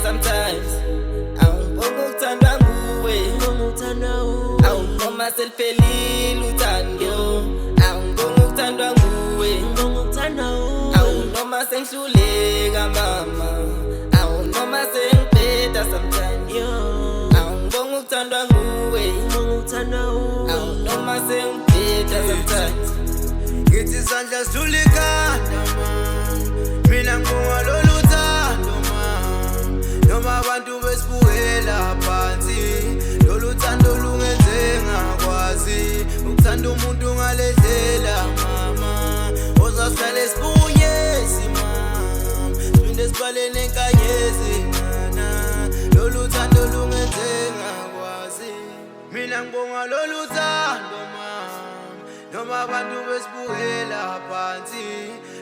sometimes. Awungibonga ukuthandwa nguwe, awunoma seliphelile uthando. Awungibonga ukuthandwa nguwe, awunoma sengihluleka mama, awunoma sengibheda sometimes. Awungibonga ukuthandwa nguwe, awunoma sengibheda sometimes. Ngithi isandla sidlula ikhanda man, mina ngibonga lolu thando man. Noma abantu besibukela phansi, lolu thando lungenze ngakwazi ukuthanda umuntu ngale ndlela mama. Ozasihlale sibunye simama, siphinde sibale nenkanyezi mana. Lolu thando lungenze ngakwazi, mina ngibonga lolu thando man. Noma abantu besibukela phansi,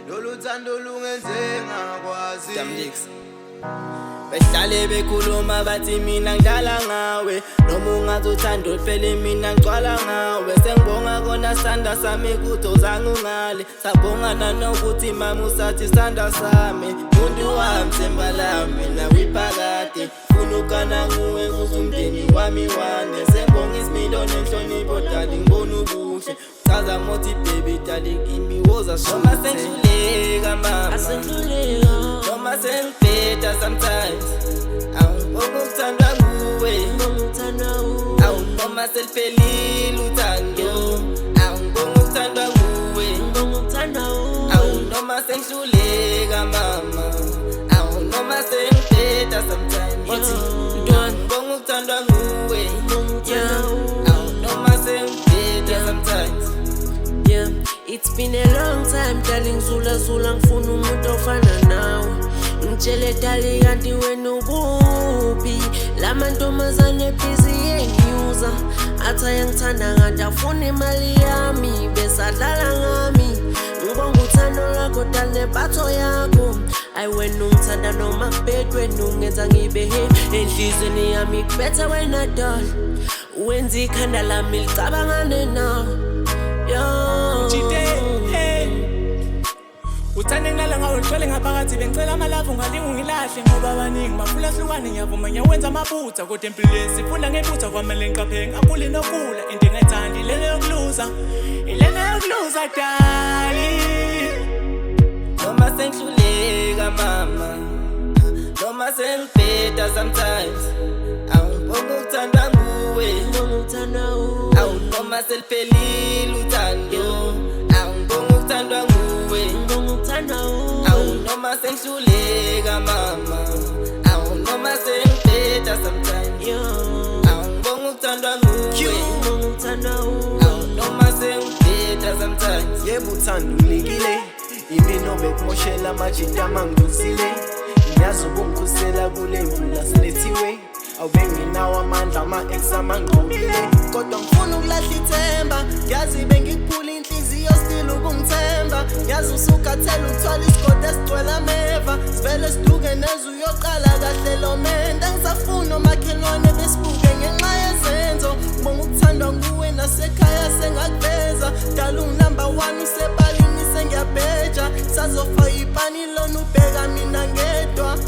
lolu thando lungenze ngakwazi. Behlale bekhuluma bathi mina ngidlala ngawe, noma ungazothanda uphele mina ngicwala ngawe. Sengibonga kona sanda sami ukuthi uzange ungale, sabonga nanokuthi mama usathi sanda sami. Muntu wami themba lami nawe iphakade, funa ukana nguwe ukuze umndeni wami wane. Sengibonga isimilo nenhlonipho dali ngibona ubuhle, chaza mothi baby dali kimi woza shoma. Sengihluleka mama, noma sengibheda sometimes. Awungibonga ukuthandwa nguwe, awunoma seliphelile uthando. Awungibonga ukuthandwa nguwe, awunoma sengihluleka mama, awunoma sengibheda sometimes. Awungibonga ukuthandwa nguwe, awunoma sengibheda sometimes. It's been a long time darling, zula ngifuna umuntu ofana nawe. Ngitshele dali kanti wena ukuphi, lamantombazane busy yengiuza. Athi ayangithanda kanti afuna imali yami, besadlala ngami. Ngibonga uthando lwakho dali nepatho yakho. Ayi wena ungithanda noma kubed, wena ungenza ngibehave. Enhlizweni yami kubetha wena dali, wenza ikhanda lami licabangane nawe. Uthande ngala ngawe ngithwele ngaphakathi, bengicela amalavu ungalingi ungilahle. Ngoba abaningi bafula hlukane, ngiyavuma ngiyawenza amaphutha, kodwa empilweni sifunda ngephutha. Kwamele ngiqaphe ngaphuли nokula, into engayithandi ilena yokuluza, ilena yokuluza dali. Noma sengihluleka mama, noma sengibheda sometimes. Awungibonga ukuthandwa nguwe, awunoma seliphelile uthando. Awungibonga ukuthandwa nguwe, awunoma sengihluleka mama, awunoma sengibheda sometimes. Awungibonga ukuthandwa nguwe, awunoma sengibheda sometimes. Yebo uthando ulikile, imino bekumoshela amajita mangizile. Ngiyazi ubungikhusela kule mvula selethiwe, awubenginawo amandla ama-ex amangqobile. Kodwa ngifuna ukulahla ithemba, ngiyazi bengikuphula inhliziyo still ukungithemba. Ngiyazi usukhathele uthwala isigodi esigcwele ameva, sivele siduke nezwe uyoqala kahle lo menda. Ngisafuna omakhelwane besibuke ngenxa yezenzo. Ngibonga ukuthandwa nguwe nasekhaya sengakuveza, dala unumber 1 usepalini sengiyabheja. Sazofa ipani lona ubheka mina ngedwa.